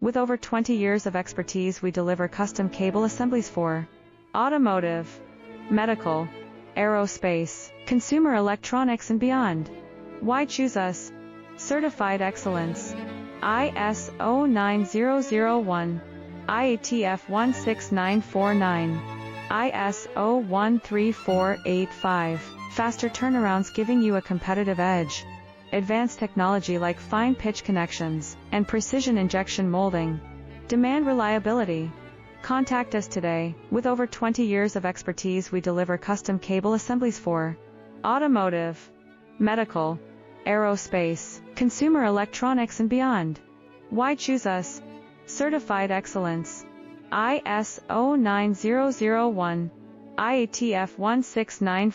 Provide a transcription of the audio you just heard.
With over 20 years of expertise, we deliver custom cable assemblies for automotive, medical, aerospace, consumer electronics and beyond. Why choose us? Certified excellence. ISO 9001, IATF 16949, ISO 13485. Faster turnarounds giving you a competitive edge. Advanced technology like fine pitch connections and precision injection molding. Demand reliability. Contact us today. With over 20 years of expertise, we deliver custom cable assemblies for automotive, medical, aerospace, consumer electronics and beyond. Why choose us? Certified excellence. ISO 9001, IATF 16949.